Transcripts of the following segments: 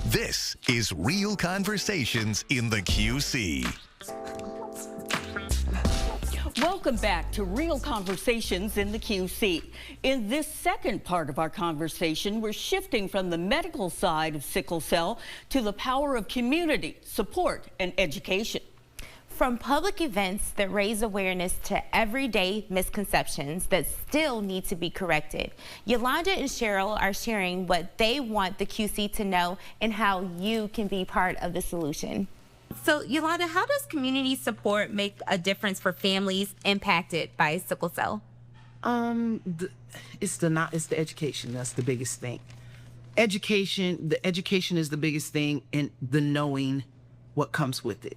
This is Real Conversations in the QC. Welcome back to Real Conversations in the QC. In this second part of our conversation, we're shifting from the medical side of sickle cell to the power of community, support, and education. From public events that raise awareness to everyday misconceptions that still need to be corrected, Yolanda and Cheryl are sharing what they want the QC to know and how you can be part of the solution. So, Yolanda, how does community support make a difference for families impacted by sickle cell? It's the education that's the biggest thing. The education is the biggest thing, and the knowing what comes with it.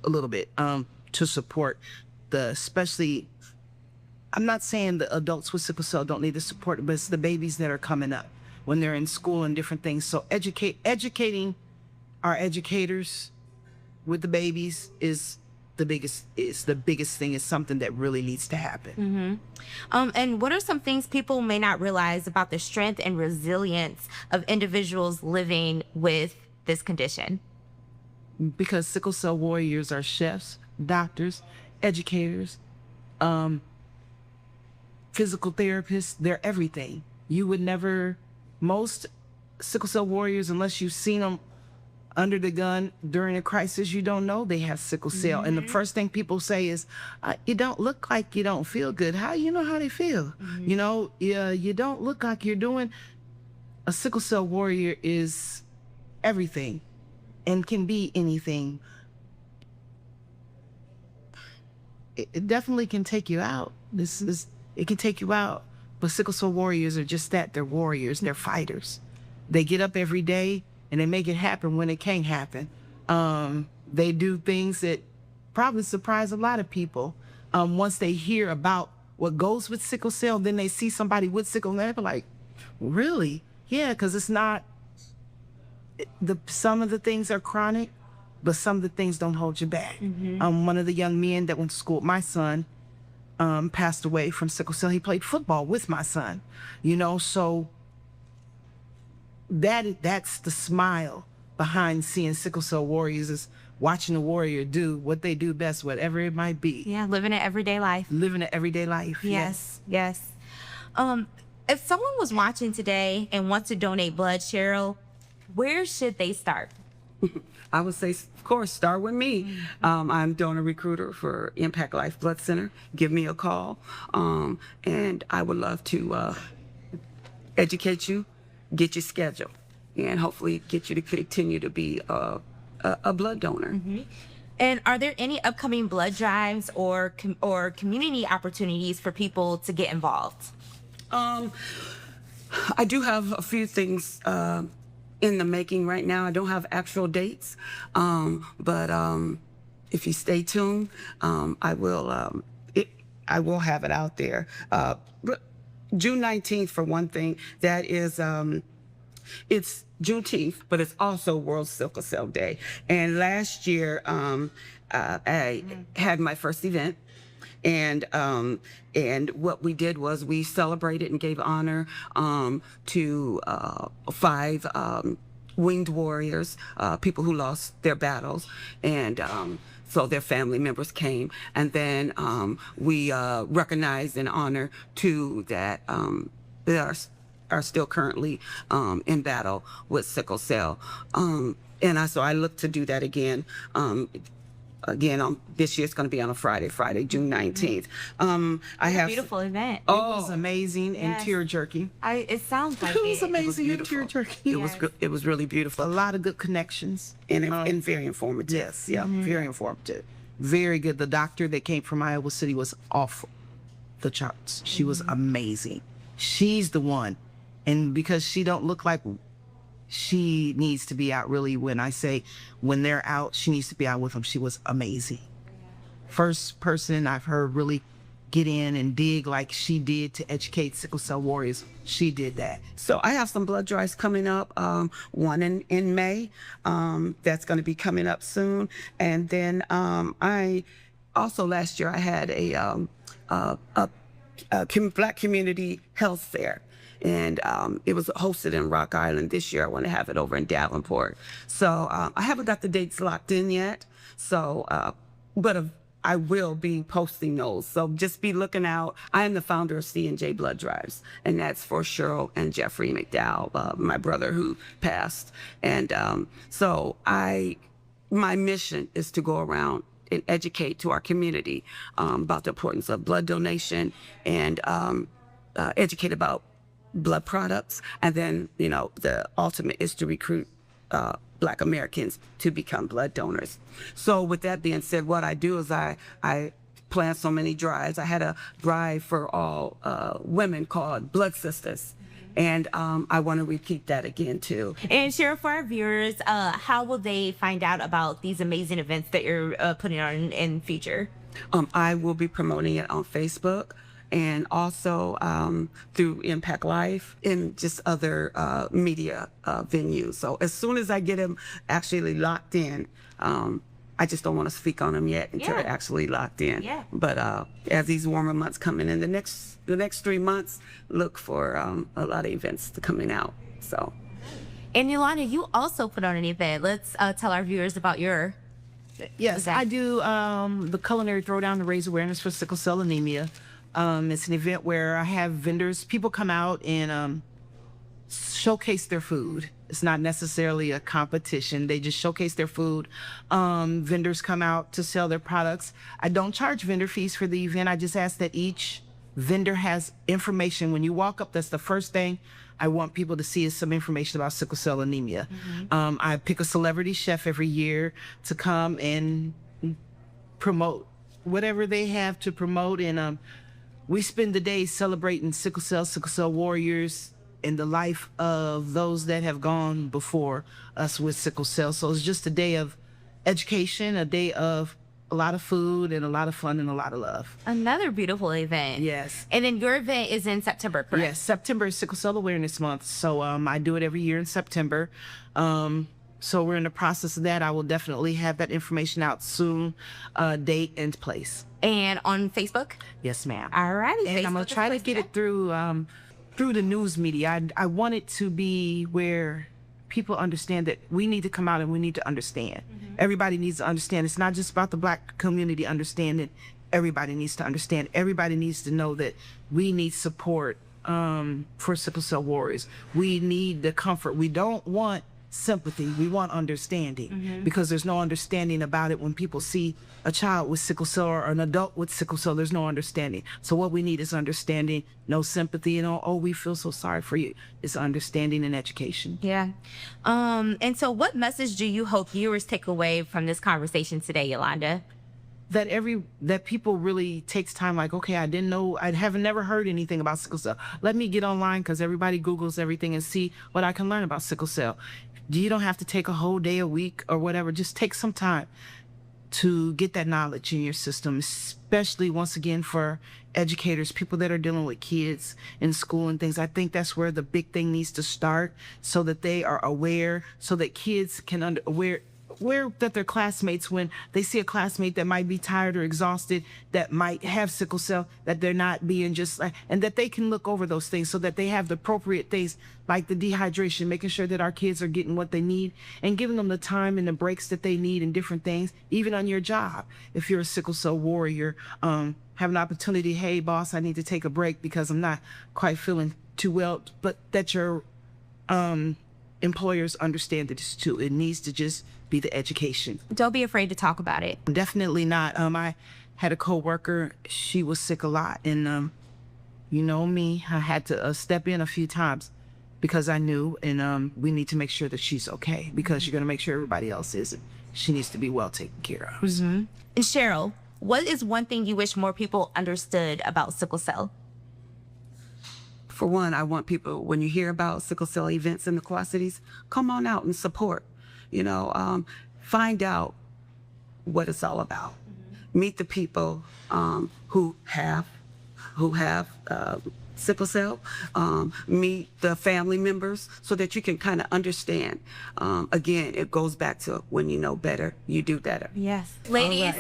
A little bit to support especially, I'm not saying the adults with sickle cell don't need the support, but it's the babies that are coming up when they're in school and different things. So educating our educators with the babies is the biggest thing. Is something that really needs to happen. And what are some things people may not realize about the strength and resilience of individuals living with this condition? Because sickle cell warriors are chefs, doctors, educators, physical therapists. They're everything. You would never, most sickle cell warriors, unless you've seen them under the gun during a crisis, you don't know they have sickle cell. And the first thing people say is, you don't look like you don't feel good. How you know how they feel? You know, you don't look like you're doing. A sickle cell warrior is everything. And can be anything. It definitely can take you out. It can take you out. But sickle cell warriors are just that. They're warriors. They're fighters. They get up every day and they make it happen when it can't happen. They do things that probably surprise a lot of people. Once they hear about what goes with sickle cell, then they see somebody with sickle cell, and they're like, really? Yeah, because it's not. Some of the things are chronic, but some of the things don't hold you back. One of the young men that went to school, my son, passed away from sickle cell. He played football with my son, you know, so that's the smile behind seeing sickle cell warriors, is watching a warrior do what they do best, whatever it might be. Yeah, living an everyday life. Living an everyday life. Yes. If someone was watching today and wants to donate blood, Cheryl, where should they start? I would say, of course, start with me. I'm donor recruiter for ImpactLife Blood Center. Give me a call, and I would love to educate you, get you scheduled, and hopefully get you to continue to be a blood donor. And are there any upcoming blood drives or community opportunities for people to get involved? I do have a few things in the making right now. I don't have actual dates, but if you stay tuned, I will have it out there. June 19th, for one thing, that is, it's Juneteenth, but it's also World Sickle Cell Day. And last year, I had my first event. And what we did was we celebrated and gave honor to 5 winged warriors, people who lost their battles, and so their family members came. And then we recognized and honor 2 that are still currently in battle with sickle cell. So I look to do that again. This year it's going to be on a Friday, June 19th. I have a beautiful event. It was amazing and tear-jerking. It sounds like it was amazing and tear-jerking. It was really beautiful. A lot of good connections. And very informative. Yes, very informative. Very good. The doctor that came from Iowa City was off the charts. She was amazing. She's the one. And because she don't look like, she needs to be out really. When I say when they're out, she needs to be out with them. She was amazing. First person I've heard really get in and dig like she did to educate sickle cell warriors. She did that. So I have some blood drives coming up, one in May, that's going to be coming up soon. And then I also, last year I had a Black community health fair. And it was hosted in Rock Island. This year I want to have it over in Davenport. So I haven't got the dates locked in yet. So, but I will be posting those. So just be looking out. I am the founder of C&J Blood Drives, and that's for Cheryl and Jeffrey McDowell, my brother who passed. And so my mission is to go around and educate to our community about the importance of blood donation and educate about blood products. And then, the ultimate is to recruit Black Americans to become blood donors. So with that being said, what I do is I plan so many drives. I had a drive for all women called Blood Sisters. And I want to repeat that again, too. And Cheryl, for our viewers, how will they find out about these amazing events that you're putting on in future? I will be promoting it on Facebook and also through ImpactLife and just other media venues. So as soon as I get them actually locked in, I just don't want to speak on them yet until they're actually locked in. Yeah. But as these warmer months come in the next 3 months, look for a lot of events coming out. So. And Yolanda, you also put on an event. Let's tell our viewers about your. Yes, I do the Culinary Throwdown to raise awareness for sickle cell anemia. It's an event where I have vendors, people come out and showcase their food. It's not necessarily a competition. They just showcase their food. Vendors come out to sell their products. I don't charge vendor fees for the event. I just ask that each vendor has information. When you walk up, that's the first thing I want people to see is some information about sickle cell anemia. Mm-hmm. I pick a celebrity chef every year to come and promote whatever they have to promote. And we spend the day celebrating sickle cell warriors, in the life of those that have gone before us with sickle cell. So it's just a day of education, a day of a lot of food and a lot of fun and a lot of love. Another beautiful event. Yes. And then your event is in September, correct? Yes, September is Sickle Cell Awareness Month. So I do it every year in September. So we're in the process of that. I will definitely have that information out soon, date and place. And on Facebook? Yes, ma'am. All righty. And I'm going to try to get it through the news media. I want it to be where people understand that we need to come out and we need to understand. Mm-hmm. Everybody needs to understand. It's not just about the Black community understanding. Everybody needs to understand. Everybody needs to know that we need support for sickle cell warriors. We need the comfort. We don't want sympathy. We want understanding. Mm-hmm. Because there's no understanding about it. When people see a child with sickle cell or an adult with sickle cell, there's no understanding. So what we need is understanding, no sympathy, and oh, we feel so sorry for you. It's understanding and education. Yeah. And so what message do you hope viewers take away from this conversation today, Yolanda? That people really takes time, like, okay, I didn't know, I haven't never heard anything about sickle cell. Let me get online, because everybody Googles everything and see what I can learn about sickle cell. You don't have to take a whole day, a week, or whatever. Just take some time to get that knowledge in your system, especially, once again, for educators, people that are dealing with kids in school and things. I think that's where the big thing needs to start, so that they are aware, so that kids can aware that their classmates, when they see a classmate that might be tired or exhausted, that might have sickle cell, that they're not being just like, and that they can look over those things so that they have the appropriate things, like the dehydration, making sure that our kids are getting what they need and giving them the time and the breaks that they need and different things. Even on your job, if you're a sickle cell warrior, have an opportunity, hey boss, I need to take a break because I'm not quite feeling too well, but that your employers understand that it's too. It needs to just be the education. Don't be afraid to talk about it. Definitely not. I had a coworker, she was sick a lot, and you know me, I had to step in a few times because I knew, and we need to make sure that she's okay, because you're going to make sure everybody else is. She needs to be well taken care of. Mm-hmm. And Cheryl, what is one thing you wish more people understood about sickle cell? For one, I want people, when you hear about sickle cell events in the Quad-Cities, come on out and support. Find out what it's all about. Mm-hmm. Meet the people who have sickle cell. Meet the family members so that you can kind of understand. Again, it goes back to when you know better, you do better. Yes. Ladies,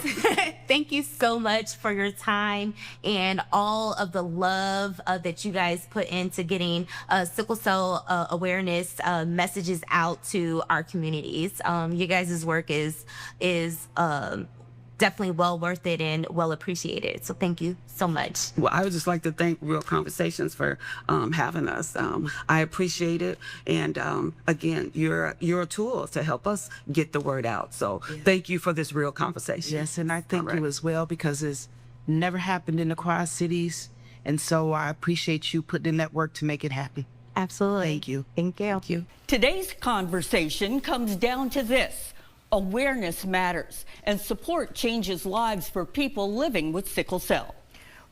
Thank you so much for your time and all of the love that you guys put into getting sickle cell awareness messages out to our communities. You guys' work is definitely well worth it and well appreciated. So thank you so much. Well, I would just like to thank Real Conversations for having us. I appreciate it. And again, you're a tool to help us get the word out. So thank you for this Real Conversation. Yes, and I thank you as well, because it's never happened in the Quad-Cities. And so I appreciate you putting in that work to make it happen. Absolutely. Thank you. Thank you. Today's conversation comes down to this. Awareness matters, and support changes lives for people living with sickle cell.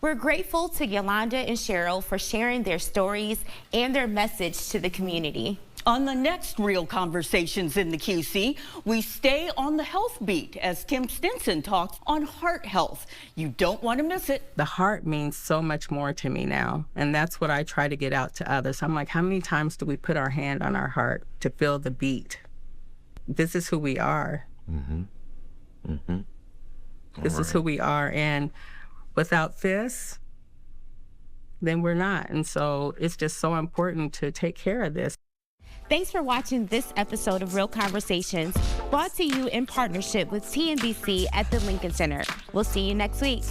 We're grateful to Yolanda and Cheryl for sharing their stories and their message to the community. On the next Real Conversations in the QC, we stay on the health beat as Tim Stinson talks on heart health. You don't want to miss it. The heart means so much more to me now, and that's what I try to get out to others. I'm like, how many times do we put our hand on our heart to feel the beat? This is who we are. This is who we are, and without this, then we're not. And so it's just so important to take care of this. Thanks for watching this episode of Real Conversations, brought to you in partnership with TNBC at the Lincoln Center. We'll see you next week.